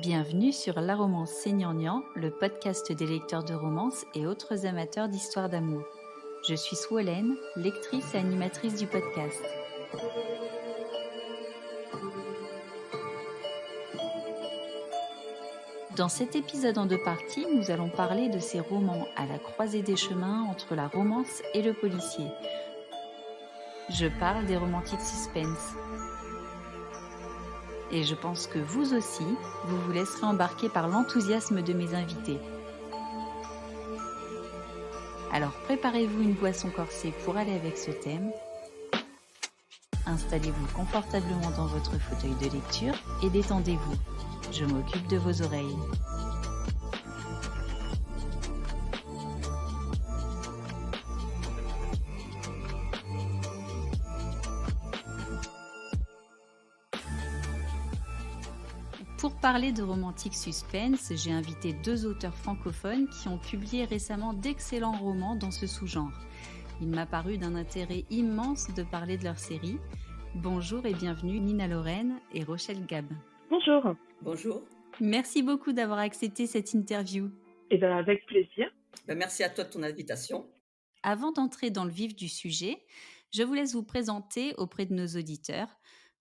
Bienvenue sur La Romance Seigneur-Nian, le podcast des lecteurs de romances et autres amateurs d'histoires d'amour. Je suis Swolène, lectrice et animatrice du podcast. Dans cet épisode en 2 parties, nous allons parler de ces romans à la croisée des chemins entre la romance et le policier. Je parle des romantiques suspense. Et je pense que vous aussi, vous vous laisserez embarquer par l'enthousiasme de mes invités. Alors préparez-vous une boisson corsée pour aller avec ce thème. Installez-vous confortablement dans votre fauteuil de lecture et détendez-vous. Je m'occupe de vos oreilles. Pour parler de romantique suspense, j'ai invité 2 auteurs francophones qui ont publié récemment d'excellents romans dans ce sous-genre. Il m'a paru d'un intérêt immense de parler de leur série. Bonjour et bienvenue Nina Lorraine et Rochelle Gab. Bonjour. Bonjour. Merci beaucoup d'avoir accepté cette interview. Eh bien, avec plaisir. Merci à toi de ton invitation. Avant d'entrer dans le vif du sujet, je vous laisse vous présenter auprès de nos auditeurs.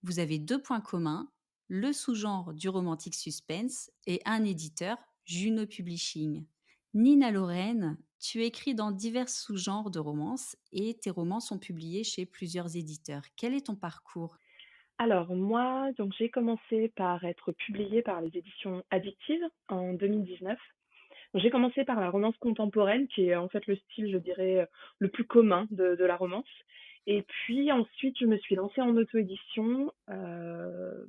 Vous avez 2 points communs, le sous-genre du romantique suspense et un éditeur, Juno Publishing. Nina Lorraine, tu écris dans divers sous-genres de romances et tes romans sont publiés chez plusieurs éditeurs. Quel est ton parcours ? Alors moi, donc j'ai commencé par être publiée par les éditions Addictive en 2019. Donc, j'ai commencé par la romance contemporaine, qui est en fait le style, je dirais, le plus commun de la romance. Et puis ensuite, je me suis lancée en auto-édition,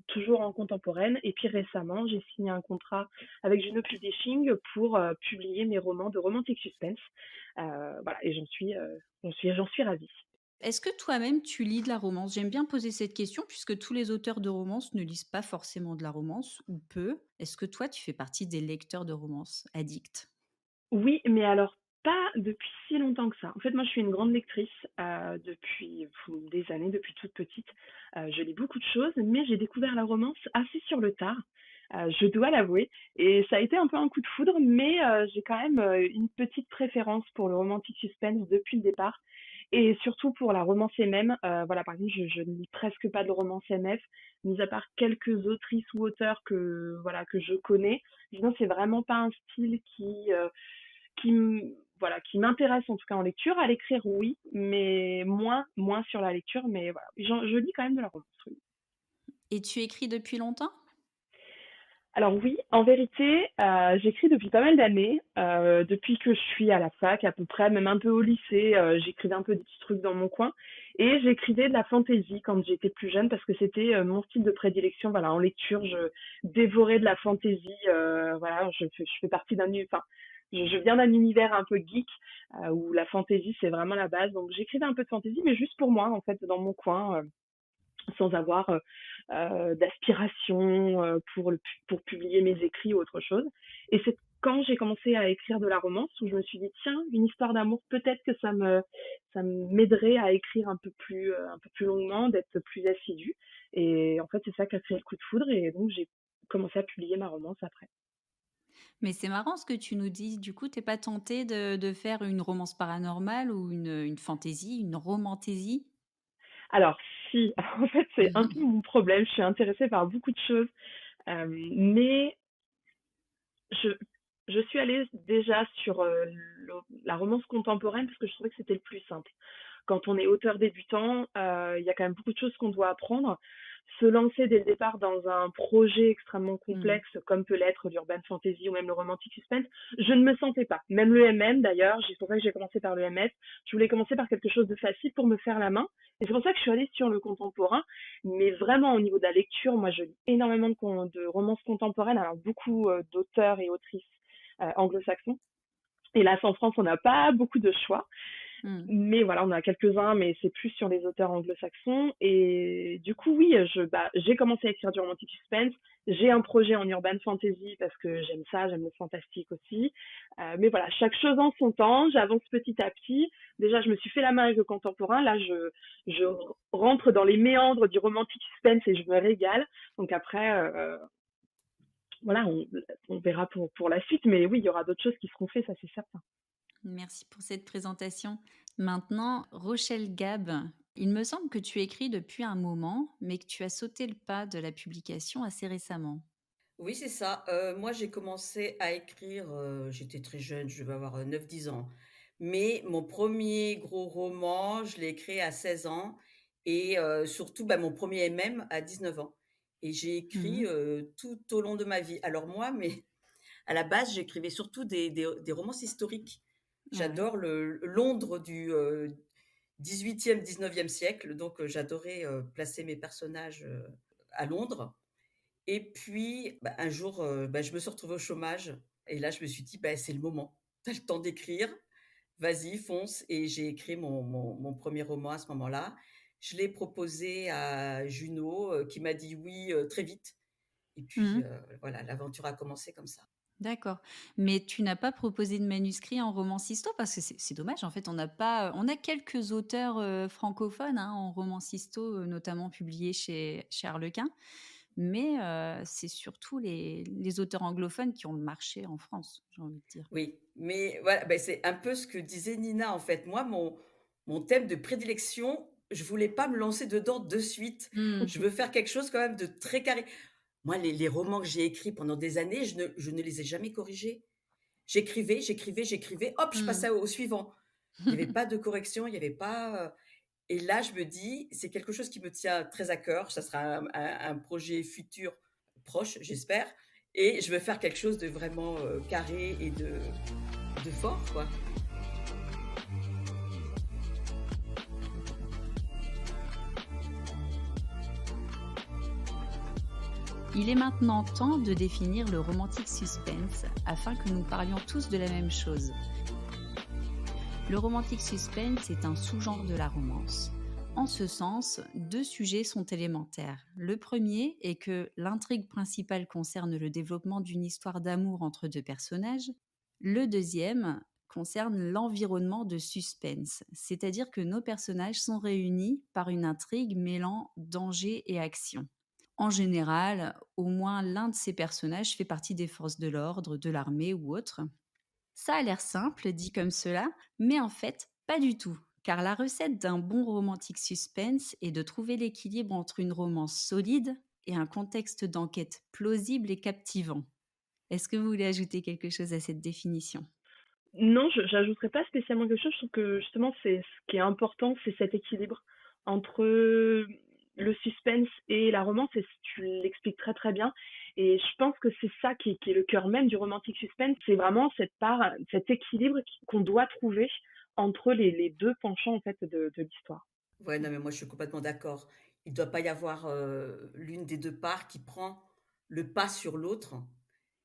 toujours en contemporaine. Et puis récemment, j'ai signé un contrat avec Juno Publishing pour publier mes romans de romantic suspense. Voilà, et j'en suis ravie. Est-ce que toi-même tu lis de la romance ? J'aime bien poser cette question puisque tous les auteurs de romance ne lisent pas forcément de la romance ou peu. Est-ce que toi tu fais partie des lecteurs de romance addicts ? Oui, mais alors pas depuis si longtemps que ça. En fait, moi, je suis une grande lectrice depuis des années, depuis toute petite. Je lis beaucoup de choses, mais j'ai découvert la romance assez sur le tard. Je dois l'avouer, et ça a été un peu un coup de foudre, mais j'ai quand même une petite préférence pour le romantic suspense depuis le départ, et surtout pour la romance MM. Voilà, par exemple, je ne lis presque pas de romance MF, mis à part quelques autrices ou auteurs que je connais. Sinon, c'est vraiment pas un style qui m'intéresse en tout cas en lecture. À l'écrire, oui, mais moins sur la lecture. Mais voilà, je lis quand même de la romance, oui. Et tu écris depuis longtemps ? Alors oui, en vérité, j'écris depuis pas mal d'années, depuis que je suis à la fac à peu près, même un peu au lycée, j'écrivais un peu des petits trucs dans mon coin, et j'écrivais de la fantasy quand j'étais plus jeune parce que c'était mon style de prédilection. Voilà, en lecture, je dévorais de la fantasy. Voilà, je fais partie enfin, je viens d'un univers un peu geek où la fantasy c'est vraiment la base. Donc j'écrivais un peu de fantasy, mais juste pour moi en fait, dans mon coin. Sans avoir d'aspiration pour publier mes écrits ou autre chose. Et c'est quand j'ai commencé à écrire de la romance où je me suis dit tiens, une histoire d'amour, peut-être que ça m'aiderait à écrire un peu plus longuement, d'être plus assidue. Et en fait, c'est ça qui a créé le coup de foudre, et donc j'ai commencé à publier ma romance après. Mais c'est marrant ce que tu nous dis. Du coup, t'es pas tentée de faire une romance paranormale ou une fantaisie, une romantésie ? Alors si, en fait c'est un peu mon problème, je suis intéressée par beaucoup de choses, mais je, je suis allée déjà sur la romance contemporaine parce que je trouvais que c'était le plus simple. Quand on est auteur débutant, il y a quand même beaucoup de choses qu'on doit apprendre. Se lancer dès le départ dans un projet extrêmement complexe comme peut l'être l'urban fantasy ou même le romantic suspense, je ne me sentais pas. Même le MM d'ailleurs, c'est pour ça que j'ai commencé par le MS. Je voulais commencer par quelque chose de facile pour me faire la main. Et c'est pour ça que je suis allée sur le contemporain. Mais vraiment au niveau de la lecture, moi je lis énormément de romances contemporaines, alors beaucoup d'auteurs et autrices anglo-saxons. Hélas, en France, on n'a pas beaucoup de choix. Mais voilà, on a quelques-uns, mais c'est plus sur les auteurs anglo-saxons. Et du coup, oui, j'ai commencé à écrire du romantic suspense. J'ai un projet en urban fantasy parce que j'aime ça, j'aime le fantastique aussi. Mais voilà, chaque chose en son temps, j'avance petit à petit. Déjà, je me suis fait la main avec le contemporain. Là, je rentre dans les méandres du romantic suspense et je me régale. Donc après, voilà, on verra pour la suite, mais oui, il y aura d'autres choses qui seront faites, ça c'est certain. Merci pour cette présentation. Maintenant, Rochelle Gab, il me semble que tu écris depuis un moment, mais que tu as sauté le pas de la publication assez récemment. Oui, c'est ça. Moi, j'ai commencé à écrire, j'étais très jeune, je devais avoir, 9-10 ans. Mais mon premier gros roman, je l'ai écrit à 16 ans et surtout, bah, mon premier er MM à 19 ans et j'ai écrit, Mhm. tout au long de ma vie. Alors moi, mais à la base, j'écrivais surtout des romances historiques. Ah ouais. J'adore le Londres du, 18e, 19e siècle, donc j'adorais, placer mes personnages, à Londres et puis, bah, un jour, bah, je me suis retrouvée au chômage et là, je me suis dit: «Bah, c'est le moment. Tu as le temps d'écrire, vas-y, fonce» et j'ai écrit mon 1er roman à ce moment-là. Je l'ai proposé à Junod, qui m'a dit oui, très vite et puis, Mhm. voilà, l'aventure a commencé comme ça. D'accord. Mais tu n'as pas proposé de manuscrit en romancisto parce que c'est dommage. En fait, on n'a pas, on a quelques auteurs francophones hein, en romancisto, notamment publiés chez Harlequin. Mais c'est surtout les auteurs anglophones qui ont le marché en France, j'ai envie de dire. Oui, mais voilà, beh, c'est un peu ce que disait Nina, en fait. Moi, mon thème de prédilection, je voulais pas me lancer dedans de suite. Mmh. Je veux faire quelque chose quand même de très carré. Moi, les romans que j'ai écrits pendant des années, je ne les ai jamais corrigés. J'écrivais, j'écrivais, j'écrivais, hop, je Mmh. passais au suivant. Il y avait pas de correction, il y avait pas, et là, je me dis: «C'est quelque chose qui me tient très à cœur». Ça sera un projet futur proche, j'espère et je veux faire quelque chose de vraiment, carré et de fort, quoi. Il est maintenant temps de définir le romantic suspense afin que nous parlions tous de la même chose. Le romantic suspense est un sous-genre de la romance. En ce sens, deux sujets sont élémentaires. Le premier est que l'intrigue principale concerne le développement d'une histoire d'amour entre deux personnages. Le deuxième concerne l'environnement de suspense, c'est-à-dire que nos personnages sont réunis par une intrigue mêlant danger et action. En général, au moins l'un de ces personnages fait partie des forces de l'ordre, de l'armée ou autre. Ça a l'air simple, dit comme cela, mais en fait, pas du tout. Car la recette d'un bon romantique suspense est de trouver l'équilibre entre une romance solide et un contexte d'enquête plausible et captivant. Est-ce que vous voulez ajouter quelque chose à cette définition? Non, je j'ajouterais pas spécialement quelque chose. Je trouve que justement, c'est ce qui est important, c'est cet équilibre entre le suspense et la romance, et tu l'expliques très très bien. Et je pense que c'est ça qui est le cœur même du romantic suspense, c'est vraiment cette part, cet équilibre qu'on doit trouver entre les deux penchants en fait de l'histoire. Ouais, non, mais moi, je suis complètement d'accord. Il doit pas y avoir, l'une des 2 parts qui prend le pas sur l'autre.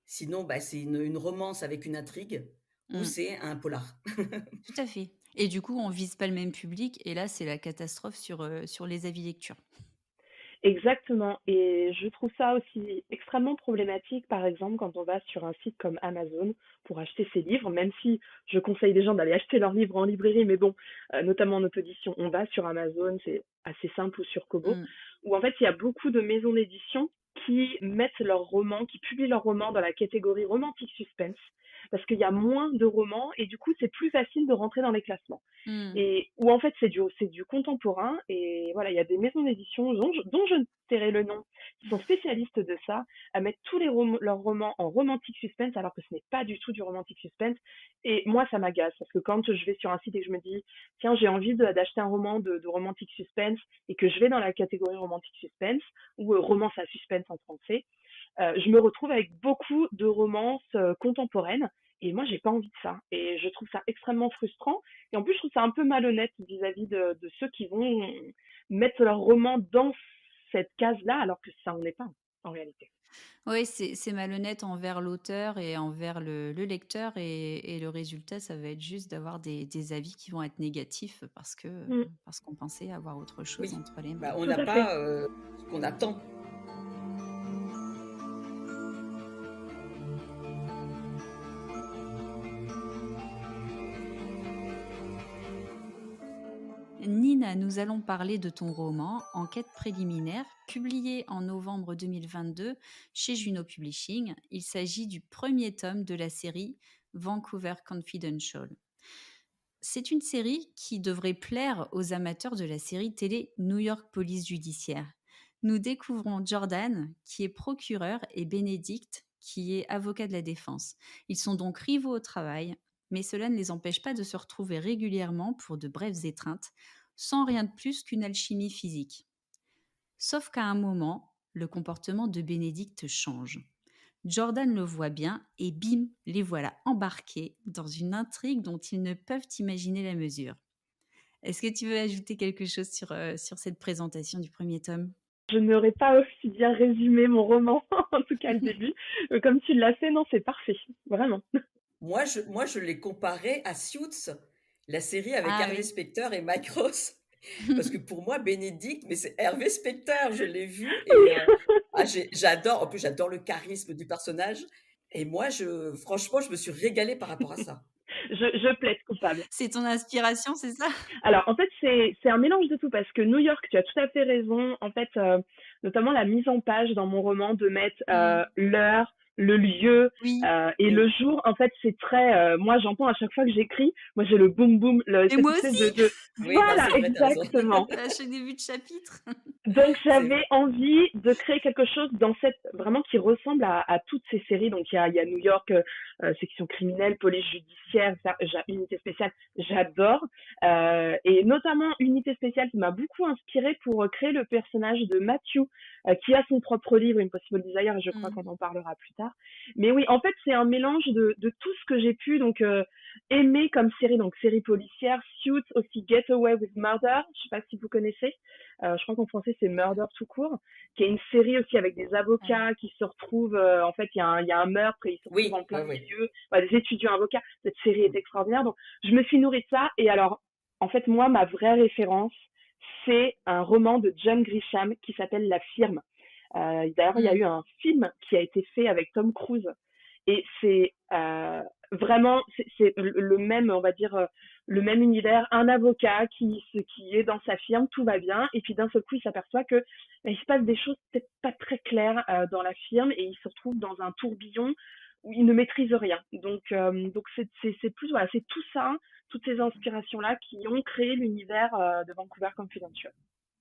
Sinon, bah, c'est une romance avec une intrigue ou Mm, c'est un polar. tout à fait. Et du coup, on vise pas le même public, et là, c'est la catastrophe sur les avis lecture. Exactement, et je trouve ça aussi extrêmement problématique, par exemple, quand on va sur un site comme Amazon pour acheter ses livres, même si je conseille des gens d'aller acheter leurs livres en librairie, mais bon, notamment en auto-édition, on va sur Amazon, c'est assez simple, ou sur Kobo, Mm, où en fait il y a beaucoup de maisons d'édition qui mettent leurs romans, qui publient leurs romans dans la catégorie romantique suspense, parce qu'il y a moins de romans, et du coup c'est plus facile de rentrer dans les classements. mm. Et où en fait c'est du contemporain, et voilà, il y a des maisons d'édition dont je ne tairai le nom, qui sont spécialistes de ça, à mettre tous leurs romans en romantique suspense, alors que ce n'est pas du tout du romantique suspense. Et moi ça m'agace, parce que quand je vais sur un site et que je me dis tiens, j'ai envie d'acheter un roman de romantique suspense, et que je vais dans la catégorie romantique suspense ou romance à suspense en français, je me retrouve avec beaucoup de romances contemporaines, et moi j'ai pas envie de ça, et je trouve ça extrêmement frustrant. Et en plus je trouve ça un peu malhonnête vis-à-vis de ceux qui vont mettre leur roman dans cette case-là, alors que ça en est pas en réalité. Oui, c'est malhonnête envers l'auteur et envers le lecteur, et le résultat, ça va être juste d'avoir des avis qui vont être négatifs Mm, parce qu'on pensait avoir autre chose Oui, entre les mains. bah, on tout n'a à fait. pas, ce qu'on attend. Nina, nous allons parler de ton roman Enquête préliminaire, publié en novembre 2022 chez Juno Publishing. Il s'agit du premier tome de la série Vancouver Confidential. C'est une série qui devrait plaire aux amateurs de la série télé New York Police Judiciaire. Nous découvrons Jordan, qui est procureur, et Bénédicte, qui est avocat de la défense. Ils sont donc rivaux au travail, mais cela ne les empêche pas de se retrouver régulièrement pour de brèves étreintes, sans rien de plus qu'une alchimie physique. Sauf qu'à un moment, le comportement de Bénédicte change. Jordan le voit bien et bim, les voilà embarqués dans une intrigue dont ils ne peuvent imaginer la mesure. Est-ce que tu veux ajouter quelque chose sur cette présentation du premier tome? Je n'aurais pas aussi bien résumé mon roman, en tout cas le début. Comme tu l'as fait, non, c'est parfait, vraiment. Moi, je l'ai comparé à Suits, la série avec Ah Hervé oui. Specter et Mike Ross. Parce que pour moi, Bénédicte, mais c'est Hervé Specter, je l'ai vu et j'adore. En plus, j'adore le charisme du personnage. Et moi, franchement, je me suis régalée par rapport à ça. Je plaide coupable. C'est ton inspiration, c'est ça? Alors, en fait, c'est un mélange de tout parce que New York, tu as tout à fait raison. En fait, notamment la mise en page dans mon roman de mettre Mm. l'heure, le lieu Oui. et Mm. le jour. En fait, c'est très. Moi, j'entends à chaque fois que j'écris, moi j'ai le boum boum, Et cette moi espèce aussi, Oui, non, Voilà, c'est vrai, t'as raison. exactement. à chaque début de chapitre. Donc C'est j'avais vrai. envie de créer quelque chose dans cette vraiment qui ressemble à toutes ces séries. Donc il y a New York, section criminelle, police judiciaire, unité spéciale, j'adore. Et notamment unité spéciale qui m'a beaucoup inspirée pour créer le personnage de Matthew, qui a son propre livre, Impossible Desire, et je crois qu'on Mm. en parlera plus tard. Mais oui, en fait c'est un mélange de tout ce que j'ai pu aimer comme série, donc série policière, Suits, aussi Get Away with Murder, je sais pas si vous connaissez. Je crois qu'en français c'est Murder tout court, qui est une série aussi avec des Ah oui. avocats qui se retrouvent, en fait il y a un meurtre et ils se retrouvent en Oui, plein oui, oui. milieu, des étudiants avocats. Cette série est extraordinaire, donc je me suis nourrie de ça. Et alors, en fait, moi, ma vraie référence, c'est un roman de John Grisham qui s'appelle La Firme. D'ailleurs, il y a eu Mm. un film qui a été fait avec Tom Cruise. Et c'est vraiment, c'est le même, on va dire, le même univers, un avocat qui est dans sa firme, tout va bien, et puis d'un seul coup, il s'aperçoit que il se passe des choses peut-être pas très claires dans la firme, et il se retrouve dans un tourbillon où il ne maîtrise rien. Donc c'est plus, voilà, c'est tout ça, toutes ces inspirations-là qui ont créé l'univers de Vancouver Confidential.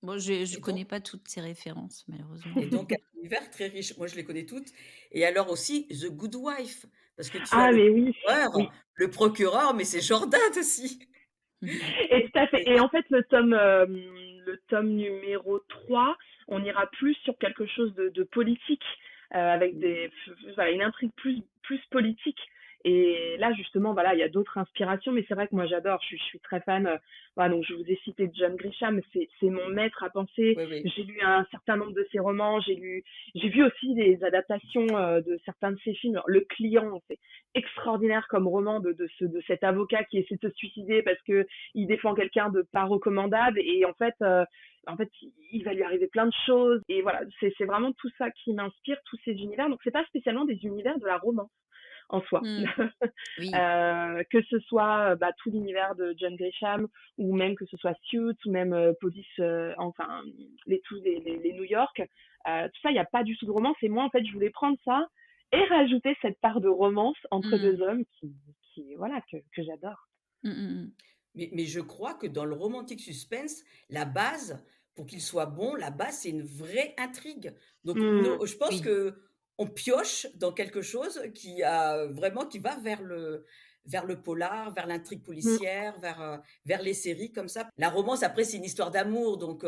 Bon, je Et connais donc, pas toutes ces références, malheureusement. et donc, un univers très riche. Moi, je les connais toutes. Et alors aussi, The Good Wife, parce que tu as Ah, mais oui, oui. le procureur, mais c'est Jordan aussi. Et tout à fait. Et- Et en fait, le tome numéro 3, on ira plus sur quelque chose de politique, avec voilà, une intrigue plus politique. Et là, justement, voilà, il y a d'autres inspirations, mais c'est vrai que moi, j'adore, je suis très fan. Voilà, donc, je vous ai cité John Grisham, c'est mon maître à penser. Oui, oui. J'ai lu un certain nombre de ses romans, j'ai vu aussi des adaptations de certains de ses films. Alors, Le Client, c'est extraordinaire comme roman de cet avocat qui essaie de se suicider parce que il défend quelqu'un de pas recommandable et en fait il va lui arriver plein de choses. Et voilà, c'est vraiment tout ça qui m'inspire, tous ces univers. Donc c'est pas spécialement des univers de la romance en soi. Mm. Oui. Que ce soit tout l'univers de John Grisham, ou même que ce soit Suits, ou même Police, enfin tous les New York, tout ça, il n'y a pas du tout de romance. Et moi, en fait, je voulais prendre ça et rajouter cette part de romance entre deux Mm. hommes voilà, que j'adore. Mm, mm, mm. Mais je crois que dans le romantique suspense, la base, pour qu'il soit bon, la base, c'est une vraie intrigue. Donc, Hmm. je pense Oui. que on pioche dans quelque chose qui a vraiment, qui va vers le polar, vers l'intrigue Hmm. policière, vers les séries comme ça. La romance, après, c'est une histoire d'amour, donc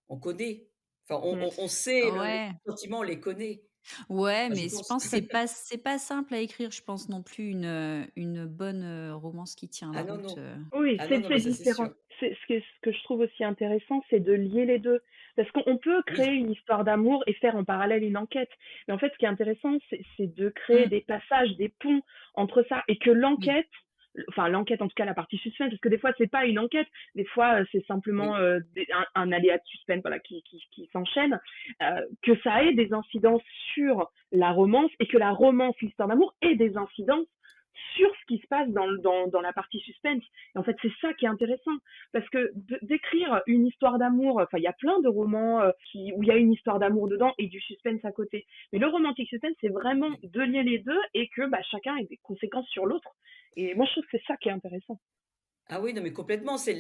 on connaît. Enfin, Hmm. on sait, les Ouais. sentiments, on les connaît. Ouais, Enfin, je mais je pense. pense que c'est pas simple à écrire, je pense non plus une bonne, romance qui tient la Ah non, route, non. Oui, Ah non, c'est non, mais c'est ça, c'est différent. sûr. Ce que je trouve aussi intéressant, c'est de lier les deux. Parce qu'on peut créer Oui, une histoire d'amour et faire en parallèle une enquête. Mais en fait, ce qui est intéressant, c'est de créer Mmh. des passages, des ponts entre ça, et que Oui. l'enquête, en tout cas la partie suspense, parce que des fois c'est pas une enquête, des fois c'est simplement oui. un aléa de suspense, voilà, qui s'enchaîne, que ça ait des incidences sur la romance, et que la romance, l'histoire d'amour, ait des incidences sur ce qui se passe dans la partie suspense. Et en fait, c'est ça qui est intéressant. Parce que d'écrire une histoire d'amour, enfin, il y a plein de romans où il y a une histoire d'amour dedans et du suspense à côté. Mais le romantic suspense, c'est vraiment de lier les deux et que chacun ait des conséquences sur l'autre. Et moi, je trouve que c'est ça qui est intéressant. Ah oui, non, mais complètement, c'est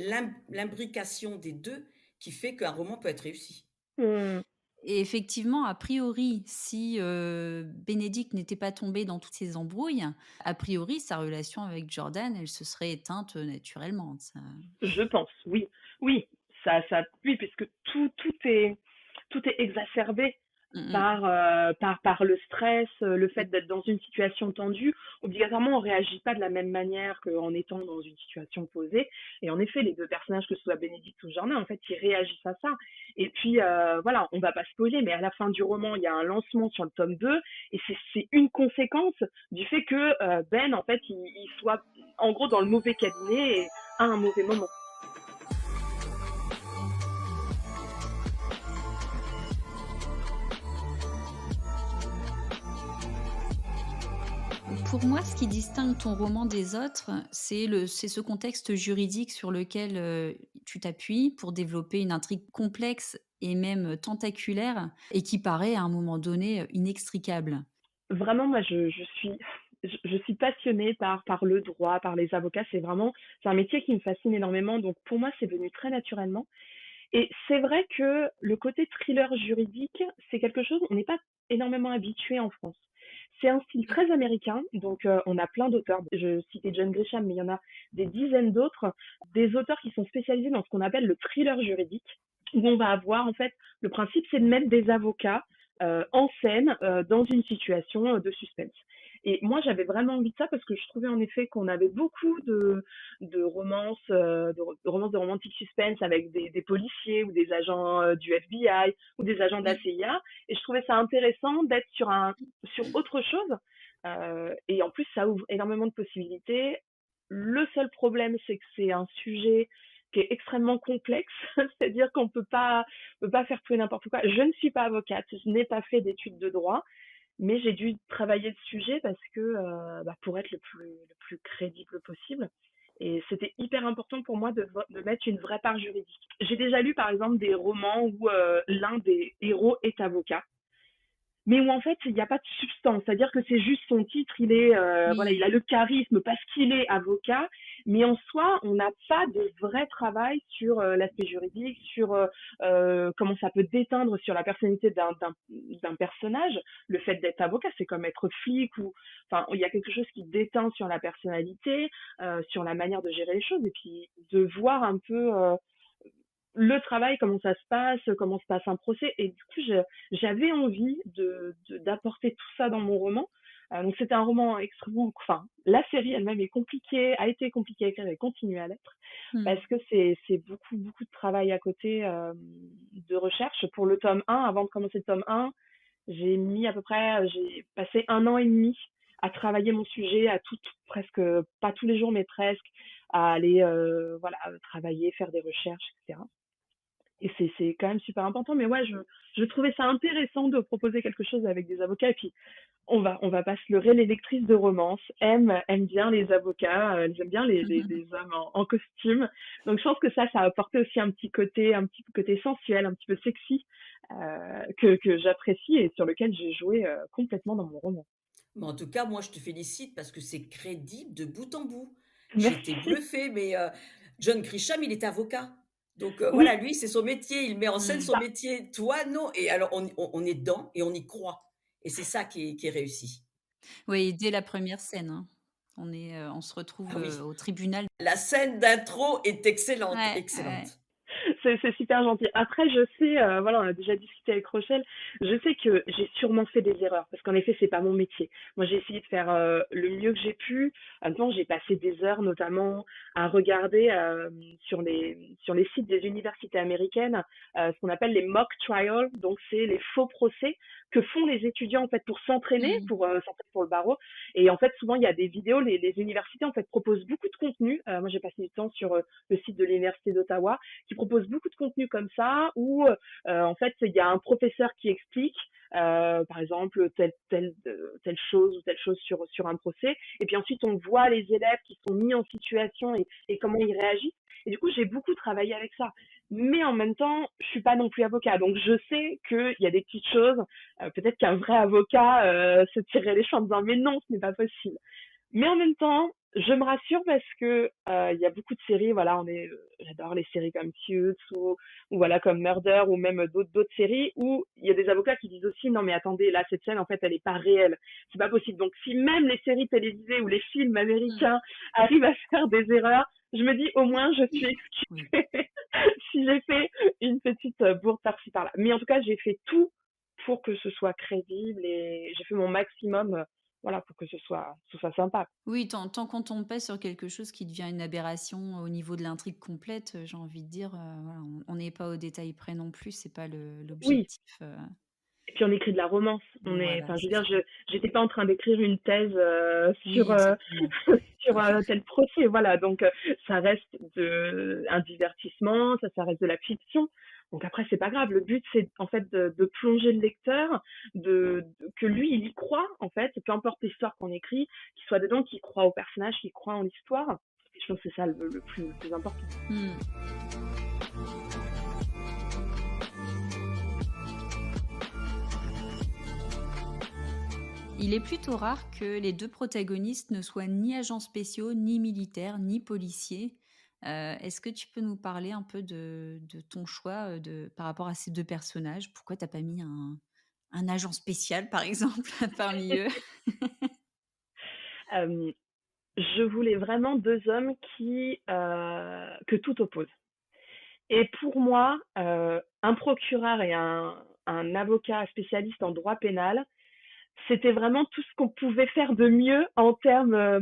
l'imbrication des 2 qui fait qu'un roman peut être réussi. Hmm. Et effectivement, a priori, si, Bénédicte n'était pas tombé dans toutes ces embrouilles, a priori, sa relation avec Jordan, elle se serait éteinte, naturellement, ça. Je pense, oui. Oui, oui, puisque tout est exacerbé Mmh mh. par le stress, le fait d'être dans une situation tendue. Obligatoirement, on réagit pas de la même manière qu'en étant dans une situation posée. Et en effet, les deux personnages, que ce soit Bénédicte ou Jordan, en fait, ils réagissent à ça. Et puis, voilà, on va pas spoiler, mais à la fin du roman, il y a un lancement sur le tome 2, et c'est une conséquence du fait que Ben, en fait, il soit en gros dans le mauvais cabinet et à un mauvais moment. Pour moi, ce qui distingue ton roman des autres, c'est ce contexte juridique sur lequel, tu t'appuies pour développer une intrigue complexe et même tentaculaire et qui paraît à un moment donné, inextricable. Vraiment, moi, je suis passionnée par le droit, par les avocats. C'est un métier qui me fascine énormément. Donc, pour moi, c'est venu très naturellement. Et c'est vrai que le côté thriller juridique, c'est quelque chose, on n'est pas énormément habitué en France. C'est un style très américain, donc on a plein d'auteurs. Je citais John Grisham, mais il y en a des dizaines d'autres, des auteurs qui sont spécialisés dans ce qu'on appelle le thriller juridique, où on va avoir, en fait, le principe, c'est de mettre des avocats en scène dans une situation de suspense. Et moi, j'avais vraiment envie de ça parce que je trouvais en effet qu'on avait beaucoup de romances, de romances de romantic suspense avec des policiers ou des agents du FBI ou des agents de la CIA. Et je trouvais ça intéressant d'être sur autre chose. Et en plus, ça ouvre énormément de possibilités. Le seul problème, c'est que c'est un sujet qui est extrêmement complexe, c'est-à-dire qu'on peut pas faire tout et n'importe quoi. Je ne suis pas avocate, je n'ai pas fait d'études de droit, mais j'ai dû travailler le sujet parce que pour être le plus crédible possible. Et c'était hyper important pour moi de mettre une vraie part juridique. J'ai déjà lu par exemple des romans où l'un des héros est avocat, mais où en fait il n'y a pas de substance, c'est-à-dire que c'est juste son titre, voilà, Oui. il a le charisme parce qu'il est avocat, mais en soi on n'a pas de vrai travail sur l'aspect juridique, sur comment ça peut déteindre sur la personnalité d'un personnage. Le fait d'être avocat, c'est comme être flic ou, enfin, il y a quelque chose qui déteint sur la personnalité, sur la manière de gérer les choses, et puis de voir un peu le travail, comment ça se passe, comment se passe un procès. Et du coup, j'avais envie d'apporter tout ça dans mon roman. Donc c'était un roman extrêmement, enfin, la série elle-même est compliquée, a été compliquée à écrire et continue à l'être, Mmh. parce que c'est beaucoup, beaucoup de travail à côté, de recherche. Pour le tome 1, avant de commencer le tome 1, j'ai passé 1 an et demi à travailler mon sujet, presque, pas tous les jours, mais presque, à aller, voilà, travailler, faire des recherches, etc. Et c'est quand même super important. Mais ouais, je trouvais ça intéressant de proposer quelque chose avec des avocats. Et puis, on va pas se leurrer, les lectrices de romance aiment bien les avocats, elles aiment bien les hommes en costume. Donc, je pense que ça apportait aussi un petit côté sensuel, un petit peu sexy, que j'apprécie et sur lequel j'ai joué complètement dans mon roman. Mais en tout cas, moi, je te félicite parce que c'est crédible de bout en bout. J'ai été Merci. bluffée, mais John Grisham, il est avocat. Donc voilà, Oui, lui, c'est son métier, il met en scène Mmh. son métier. Toi, non. Et alors, on est dedans et on y croit. Et c'est ça qui est réussi. Oui, dès la première scène, hein. On se retrouve, Ah oui, au tribunal. la scène d'intro est excellente, Ouais, ouais. excellente. c'est super gentil. Après, je sais, voilà, on a déjà discuté avec Rochelle, je sais que j'ai sûrement fait des erreurs, parce qu'en effet, c'est pas mon métier. Moi, j'ai essayé de faire le mieux que j'ai pu. Maintenant, j'ai passé des heures, notamment, à regarder sur les sites des universités américaines, ce qu'on appelle les mock trials, donc c'est les faux procès que font les étudiants en fait pour Mmh. s'entraîner pour le barreau. Et en fait, souvent, il y a des vidéos. Les universités en fait proposent beaucoup de contenu. Moi, j'ai passé du temps sur le site de l'université d'Ottawa qui propose beaucoup de contenu comme ça où en fait il y a un professeur qui explique, par exemple telle chose ou telle chose sur un procès. Et puis ensuite, on voit les élèves qui sont mis en situation et comment ils réagissent. Et du coup, j'ai beaucoup travaillé avec ça. Mais en même temps, je suis pas non plus avocat. Donc, je sais qu'il y a des petites choses. Peut-être qu'un vrai avocat se tirerait les cheveux en disant, mais non, ce n'est pas possible. Mais en même temps, je me rassure parce que il y a beaucoup de séries, voilà, j'adore les séries comme Suits ou voilà comme Murder ou même d'autres séries où il y a des avocats qui disent aussi non mais attendez là cette scène en fait elle est pas réelle, c'est pas possible. Donc si même les séries télévisées ou les films Mmh. américains arrivent à faire des erreurs, je me dis au moins je suis Oui. excusée si j'ai fait une petite bourde par-ci par-là. Mais en tout cas j'ai fait tout pour que ce soit crédible et j'ai fait mon maximum voilà, pour que ce soit sympa. Oui, tant qu'on tombe pas sur quelque chose qui devient une aberration au niveau de l'intrigue complète, j'ai envie de dire, voilà, on n'est pas au détail près non plus, c'est pas Oui, l'objectif, et puis on écrit de la romance. voilà, Enfin, je veux c'est dire, ça. j'étais pas en train d'écrire une thèse Oui, sur exactement. sur tel procès, voilà. Donc ça reste un divertissement, ça reste de la fiction. Donc après, c'est pas grave. Le but, c'est en fait de plonger le lecteur, que lui, il y croit en fait, peu importe l'histoire qu'on écrit, qu'il soit dedans, qu'il croit au personnage, qu'il croit en l'histoire. Et je pense que c'est ça le plus important. Mmh. Il est plutôt rare que les 2 protagonistes ne soient ni agents spéciaux, ni militaires, ni policiers. Est-ce que tu peux nous parler un peu de ton choix, par rapport à ces 2 personnages? Pourquoi tu as pas mis un agent spécial, par exemple, parmi eux? Euh, je voulais vraiment deux hommes que tout oppose. Et pour moi, un procureur et un avocat spécialiste en droit pénal, c'était vraiment tout ce qu'on pouvait faire de mieux en termes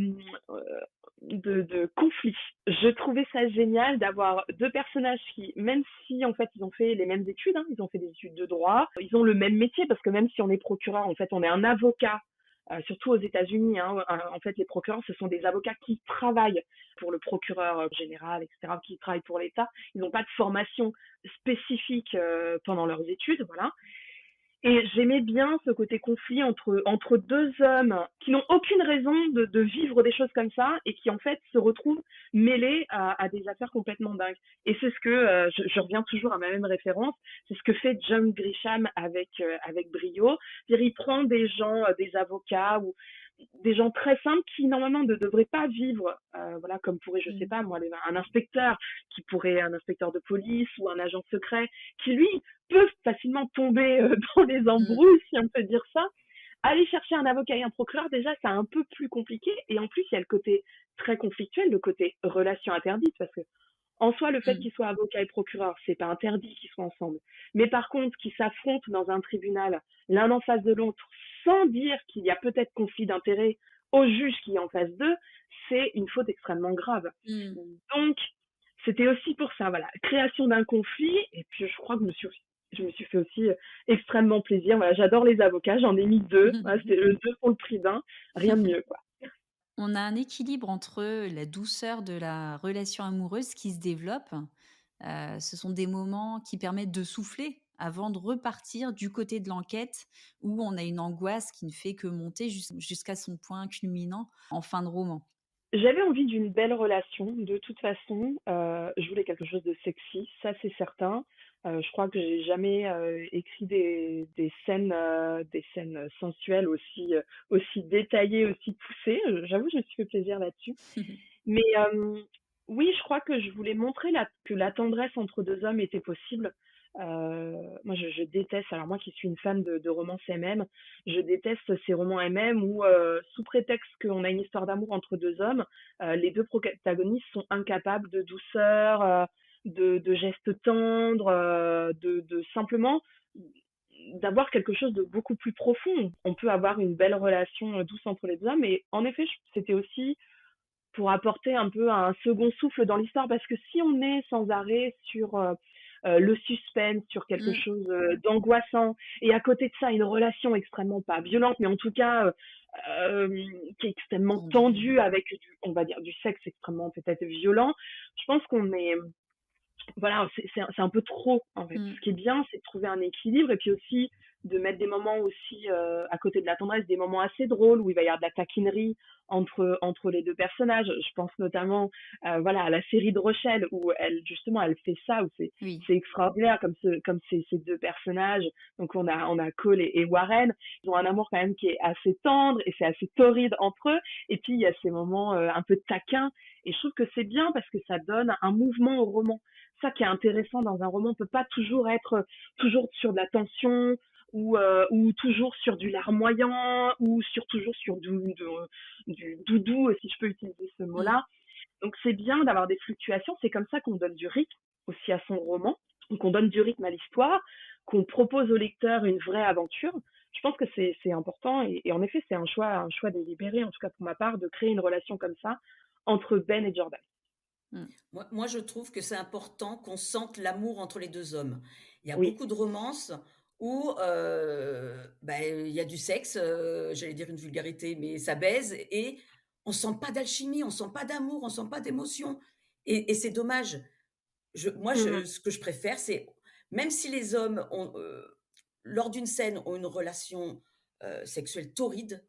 de conflit. Je trouvais ça génial d'avoir deux personnages qui, même si en fait ils ont fait les mêmes études, hein, ils ont fait des études de droit, ils ont le même métier parce que même si on est procureur, en fait on est un avocat. Surtout aux États-Unis, hein, en fait, les procureurs, ce sont des avocats qui travaillent pour le procureur général, etc., qui travaillent pour l'État. Ils n'ont pas de formation spécifique pendant leurs études, voilà. Et j'aimais bien ce côté conflit entre deux hommes qui n'ont aucune raison de vivre des choses comme ça et qui en fait se retrouvent mêlés à des affaires complètement dingues. Et c'est ce que, je reviens toujours à ma même référence, c'est ce que fait John Grisham avec brio. C'est-à-dire il prend des gens, des avocats ou des gens très simples qui normalement ne devraient pas vivre, voilà, comme pourrait, je sais Mmh. pas moi, un inspecteur de police ou un agent secret, qui lui peuvent facilement tomber dans les Mmh. embrouilles, si on peut dire ça. Aller chercher un avocat et un procureur, déjà, c'est un peu plus compliqué. Et en plus, il y a le côté très conflictuel, le côté relation interdite, parce que en soi, le fait Mmh. qu'ils soient avocat et procureur, c'est pas interdit qu'ils soient ensemble. Mais par contre, qu'ils s'affrontent dans un tribunal, l'un en face de l'autre, sans dire qu'il y a peut-être conflit d'intérêts au juge qui est en face d'eux, c'est une faute extrêmement grave. Mmh. Donc, c'était aussi pour ça, voilà, création d'un conflit. Et puis, je crois que je me suis fait aussi extrêmement plaisir. Voilà, j'adore les avocats, j'en ai mis deux. Voilà, c'était le deux pour le prix d'un, rien de mieux, quoi. On a un équilibre entre la douceur de la relation amoureuse qui se développe. Ce sont des moments qui permettent de souffler avant de repartir du côté de l'enquête où on a une angoisse qui ne fait que monter jusqu'à son point culminant en fin de roman. J'avais envie d'une belle relation, de toute façon. Je voulais quelque chose de sexy, ça c'est certain. Je crois que j'ai jamais écrit des scènes sensuelles aussi détaillées, aussi poussées. J'avoue, je me suis fait plaisir là-dessus. Mais oui, je crois que je voulais montrer que la tendresse entre deux hommes était possible. Moi, je déteste, alors moi qui suis une fan de romance MM, je déteste ces romans MM où, sous prétexte qu'on a une histoire d'amour entre deux hommes, les deux protagonistes sont incapables de douceur, de gestes tendres, de simplement d'avoir quelque chose de beaucoup plus profond. On peut avoir une belle relation douce entre les deux hommes, et en effet, c'était aussi pour apporter un peu un second souffle dans l'histoire, parce que si on est sans arrêt sur le suspense, sur quelque Mmh. chose d'angoissant, et à côté de ça, une relation extrêmement pas violente, mais en tout cas euh, qui est extrêmement Tendu. tendue avec, on va dire, du sexe extrêmement peut-être violent, je pense qu'on est, voilà, c'est un peu trop en fait. Mmh. Ce qui est bien, c'est de trouver un équilibre et puis aussi de mettre des moments aussi à côté de la tendresse, des moments assez drôles où il va y avoir de la taquinerie entre les deux personnages. Je pense notamment voilà, à la série de Rochelle où elle justement elle fait ça, où Oui. c'est extraordinaire comme ces deux personnages. Donc on a Cole et Warren. Ils ont un amour quand même qui est assez tendre et c'est assez torride entre eux. Et puis il y a ces moments un peu taquins. Et je trouve que c'est bien parce que ça donne un mouvement au roman. Ça qui est intéressant dans un roman, on peut pas toujours être toujours sur de la tension ou toujours sur du larmoyant ou toujours sur du doudou, si je peux utiliser ce Mmh. mot-là. Donc c'est bien d'avoir des fluctuations, c'est comme ça qu'on donne du rythme aussi à son roman, qu'on donne du rythme à l'histoire, qu'on propose au lecteur une vraie aventure. Je pense que c'est important et en effet c'est un choix délibéré, en tout cas pour ma part, de créer une relation comme ça entre Ben et Jordan. Mmh. Moi, je trouve que c'est important qu'on sente l'amour entre les 2 hommes. Il y a Oui. beaucoup de romances où, il y a du sexe, j'allais dire une vulgarité, mais ça baise et on sent pas d'alchimie, on sent pas d'amour, on sent pas d'émotion et c'est dommage. Mhm. Ce que je préfère, c'est même si les hommes ont, lors d'une scène, ont une relation, sexuelle torride,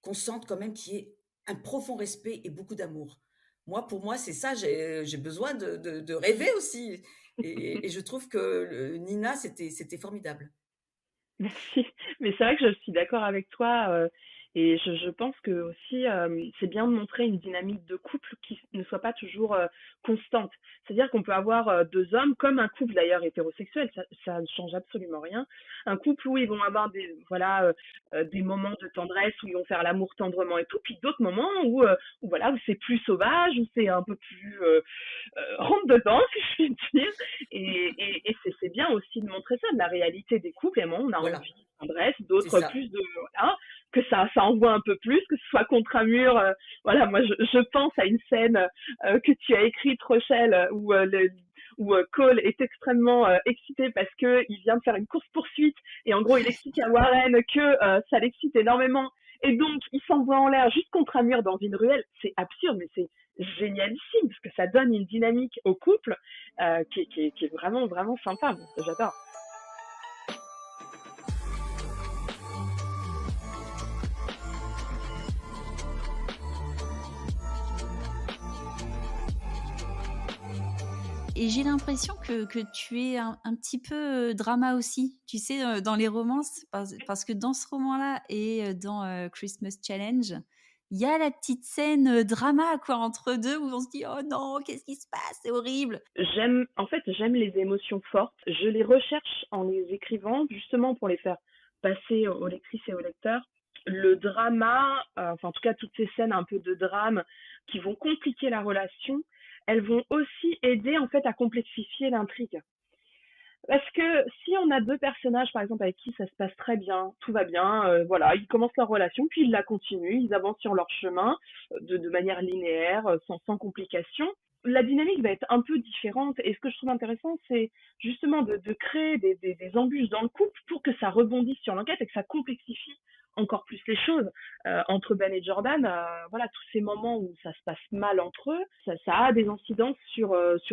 qu'on sente quand même qu'il y ait un profond respect et beaucoup d'amour. Pour moi, c'est ça, j'ai besoin de rêver aussi et je trouve que le Nina, c'était formidable. Merci. Mais c'est vrai que je suis d'accord avec toi, et je pense que aussi, c'est bien de montrer une dynamique de couple qui ne soit pas toujours, constante. C'est-à-dire qu'on peut avoir, 2 hommes comme un couple d'ailleurs hétérosexuel, ça ne change absolument rien. Un couple où ils vont avoir des voilà, des moments de tendresse, où ils vont faire l'amour tendrement et tout, puis d'autres moments où voilà, où c'est plus sauvage, où c'est un peu plus, rentre dedans, si je puis dire. Et c'est bien aussi de montrer ça, de la réalité des couples. Et moi, on a Voilà, envie de tendresse, c'est d'autres ça. plus de voilà, que ça envoie un peu plus, que ce soit contre un mur. Voilà, moi je pense à une scène que tu as écrite, Rochelle, où Cole est extrêmement excité parce que il vient de faire une course poursuite et en gros il explique à Warren que ça l'excite énormément et donc il s'envoie en l'air juste contre un mur dans une ruelle. C'est absurde, mais c'est génialissime parce que ça donne une dynamique au couple qui est vraiment vraiment sympa. J'adore. Et j'ai l'impression que tu es un petit peu, drama aussi, tu sais, dans les romances parce que dans ce roman-là et dans, Christmas Challenge, il y a la petite scène, drama quoi entre 2 où on se dit: «Oh non, qu'est-ce qui se passe? C'est horrible!» J'aime les émotions fortes. Je les recherche en les écrivant justement pour les faire passer aux lectrices et aux lecteurs. Le drama, enfin en tout cas toutes ces scènes un peu de drame qui vont compliquer la relation, elles vont aussi aider en fait à complexifier l'intrigue. Parce que si on a deux personnages, par exemple, avec qui ça se passe très bien, tout va bien, voilà, ils commencent leur relation, puis ils la continuent, ils avancent sur leur chemin de manière linéaire, sans complication. La dynamique va être un peu différente. Et ce que je trouve intéressant, c'est justement de créer des embûches dans le couple pour que ça rebondisse sur l'enquête et que ça complexifie encore plus les choses. Entre Ben et Jordan, voilà, tous ces moments où ça se passe mal entre eux, ça a des incidences sur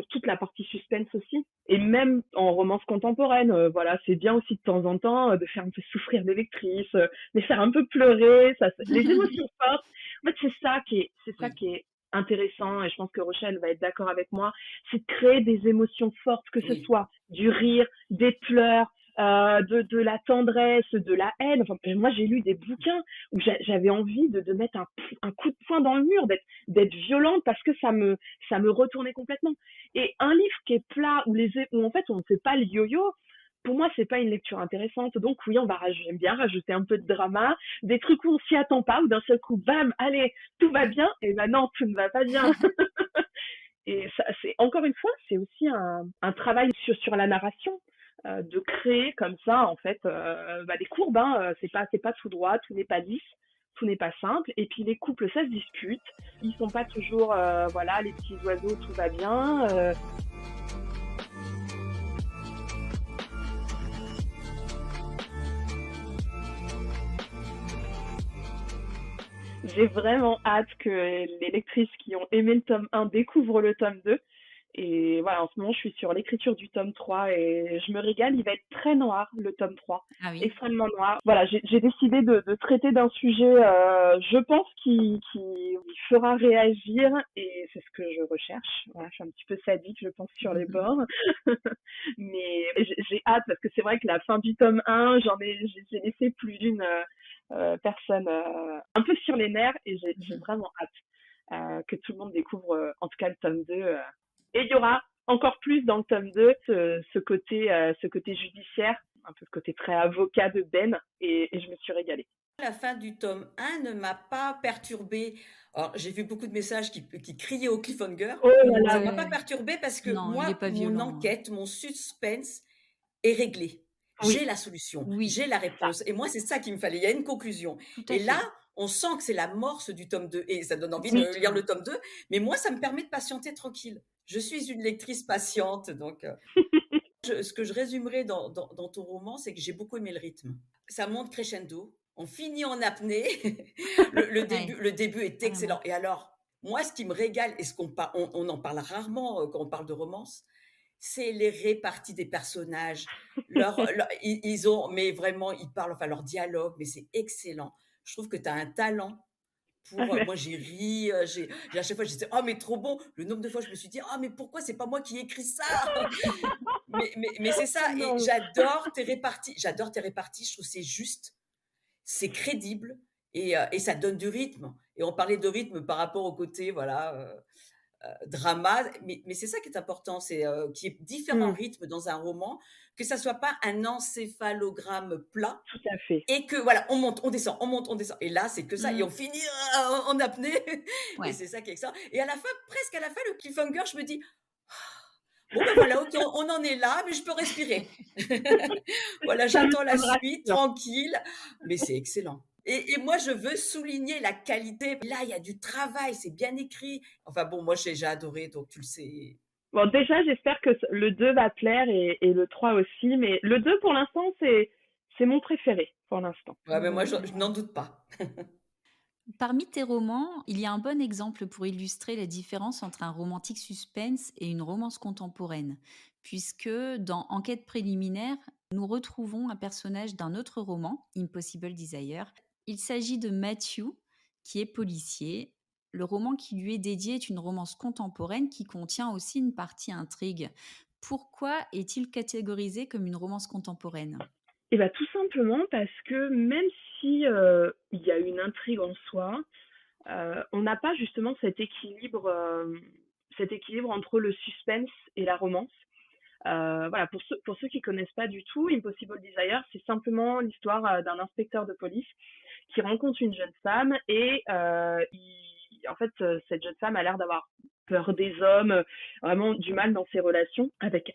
toute la partie suspense aussi. Et même en romance contemporaine, voilà, c'est bien aussi de temps en temps de faire un peu souffrir les lectrices, les faire un peu pleurer, les émotions fortes. En fait, c'est ça Oui, qui est intéressant, et je pense que Rochelle va être d'accord avec moi, c'est de créer des émotions fortes, que ce oui. soit du rire, des pleurs, de la tendresse, de la haine. Enfin, moi, j'ai lu des bouquins où j'avais envie de mettre un coup de poing dans le mur, d'être violente parce que ça me retournait complètement. Et un livre qui est plat, où en fait on ne fait pas le yo-yo, pour moi c'est pas une lecture intéressante. Donc oui, j'aime bien rajouter un peu de drama, des trucs où on s'y attend pas, où d'un seul coup, bam, allez, tout va bien, et ben non, tout ne va pas bien. Et ça, c'est encore une fois, c'est aussi un travail sur la narration, de créer comme ça en fait des courbes. Hein, c'est pas tout droit, tout n'est pas lisse, tout n'est pas simple. Et puis les couples, ça se dispute. Ils sont pas toujours voilà, les petits oiseaux, tout va bien. J'ai vraiment hâte que les lectrices qui ont aimé le tome 1 découvrent le tome 2. Et voilà, en ce moment, je suis sur l'écriture du tome 3 et je me régale. Il va être très noir, le tome 3, Ah oui. extrêmement noir. Voilà, j'ai décidé de traiter d'un sujet, je pense, qui fera réagir et c'est ce que je recherche. Voilà, je suis un petit peu sadique, je pense, sur les bords. Mais j'ai hâte parce que c'est vrai que la fin du tome 1, j'ai laissé plus d'une personne un peu sur les nerfs et j'ai vraiment hâte que tout le monde découvre, en tout cas, le tome 2. Et il y aura encore plus dans le tome 2 ce côté judiciaire, un peu ce côté très avocat de Ben, et je me suis régalée. La fin du tome 1 ne m'a pas perturbée. Alors, j'ai vu beaucoup de messages qui criaient au cliffhanger. Oh là là, Ça m'a pas Ouais. perturbée parce que Non, il est moi, pas mon violent, hein. enquête, mon suspense est réglé. J'ai oui, la solution, Oui, j'ai la c'est ça. réponse. Et moi, c'est ça qu'il me fallait. Il y a une conclusion. tout à Et là, fait. on sent que c'est l'amorce du tome 2. Et ça donne envie de Oui, lire Exactement. le tome 2. Mais moi, ça me permet de patienter tranquille. Je suis une lectrice patiente. Donc, ce que je résumerai dans ton roman, c'est que j'ai beaucoup aimé le rythme. Ça monte crescendo, on finit en apnée. Ouais, Le début est carrément. excellent. Et alors, moi, ce qui me régale, et on en parle rarement quand on parle de romance, c'est les réparties des personnages. Ils ont, mais vraiment, ils parlent, enfin, leur dialogue, mais c'est excellent. Je trouve que tu as un talent Ah, pour, moi, j'ai merci. ri, à chaque fois, je disais, oh, mais trop bon. Le nombre de fois, je me suis dit, oh, mais pourquoi c'est pas moi qui ai écrit ça? Mais c'est ça, et Non. j'adore tes réparties, je trouve que c'est juste, c'est crédible et ça donne du rythme. Et on parlait de rythme par rapport au côté, voilà, drama, mais c'est ça qui est important, c'est, qu'il y ait différents Mm, rythmes dans un roman, que ça soit pas un encéphalogramme plat tout à fait. et que voilà, on monte, on descend, on monte, on descend et là, c'est que ça et Mmh. on finit, en apnée et Ouais. c'est ça qui est excellent et à la fin, presque à la fin, le cliffhanger, je me dis: «Bon, ben, voilà, OK, on en est là, mais je peux respirer». Voilà, j'attends Ça la me suite rassure. tranquille, mais c'est excellent. Et moi, je veux souligner la qualité. Là, il y a du travail, c'est bien écrit. Enfin bon, moi, j'ai adoré, donc tu le sais. Bon, déjà, j'espère que le 2 va plaire et le 3 aussi, mais le 2, pour l'instant, c'est mon préféré, pour l'instant. Ouais, mais moi, je n'en doute pas. Parmi tes romans, il y a un bon exemple pour illustrer la différence entre un romantique suspense et une romance contemporaine, puisque dans Enquête préliminaire, nous retrouvons un personnage d'un autre roman, Impossible Desire. Il s'agit de Matthew, qui est policier. Le roman qui lui est dédié est une romance contemporaine qui contient aussi une partie intrigue. Pourquoi est-il catégorisé comme une romance contemporaine? Et bah, tout simplement parce que même si il y a une intrigue en soi, on n'a pas justement cet équilibre entre le suspense et la romance. Voilà, pour ceux qui connaissent pas du tout, Impossible Desire, c'est simplement l'histoire d'un inspecteur de police qui rencontre une jeune femme et en fait, cette jeune femme a l'air d'avoir peur des hommes, vraiment du mal dans ses relations avec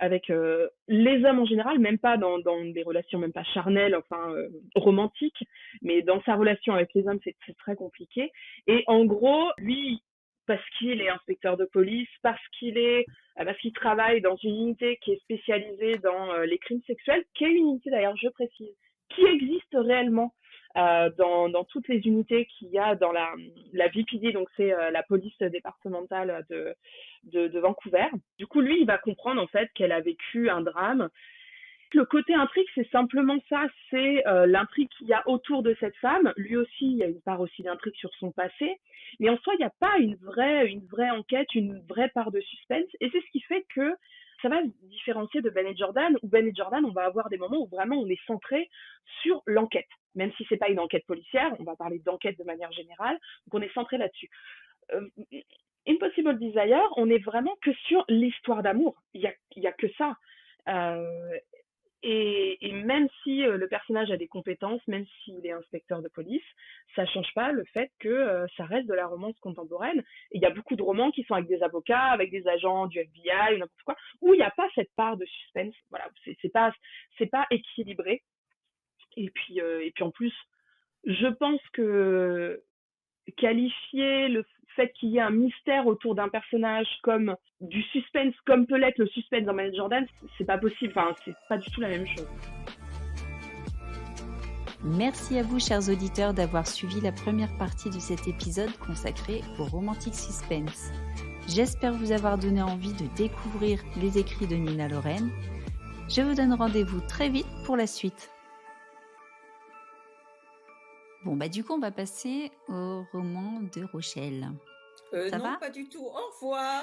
les hommes en général, même pas dans des relations même pas charnelles, enfin romantiques, mais dans sa relation avec les hommes, c'est très compliqué. Et en gros, lui, parce qu'il est inspecteur de police, parce qu'il travaille dans une unité qui est spécialisée dans les crimes sexuels, qui est une unité d'ailleurs, je précise, qui existe réellement dans toutes les unités qu'il y a dans la VPD, donc c'est la police départementale de Vancouver. Du coup, lui, il va comprendre en fait qu'elle a vécu un drame. Le côté intrigue, c'est simplement ça, c'est l'intrigue qu'il y a autour de cette femme. Lui aussi, il y a une part aussi d'intrigue sur son passé, mais en soi, il n'y a pas une vraie enquête, une vraie part de suspense, et c'est ce qui fait que ça va se différencier de Ben et Jordan, où Ben et Jordan, on va avoir des moments où vraiment on est centré sur l'enquête. Même si c'est pas une enquête policière, on va parler d'enquête de manière générale, donc on est centré là-dessus. Euh, Impossible Desire, on est vraiment que sur l'histoire d'amour. Il y a que ça. Euh, et même si le personnage a des compétences, même s'il est inspecteur de police, ça change pas le fait que ça reste de la romance contemporaine. Et il y a beaucoup de romans qui sont avec des avocats, avec des agents du FBI ou n'importe quoi, où il n'y a pas cette part de suspense. Voilà, c'est pas équilibré. Et puis en plus, je pense que qualifier le fait qu'il y ait un mystère autour d'un personnage comme du suspense, comme peut l'être le suspense dans Michael Jordan, c'est pas possible. Enfin, c'est pas du tout la même chose. Merci à vous, chers auditeurs, d'avoir suivi la première partie de cet épisode consacré au romantic suspense. J'espère vous avoir donné envie de découvrir les écrits de Nina Lorraine. Je vous donne rendez-vous très vite pour la suite. Bon, du coup, on va passer au roman de Rochelle. Ça Non, va? pas du tout. Au revoir.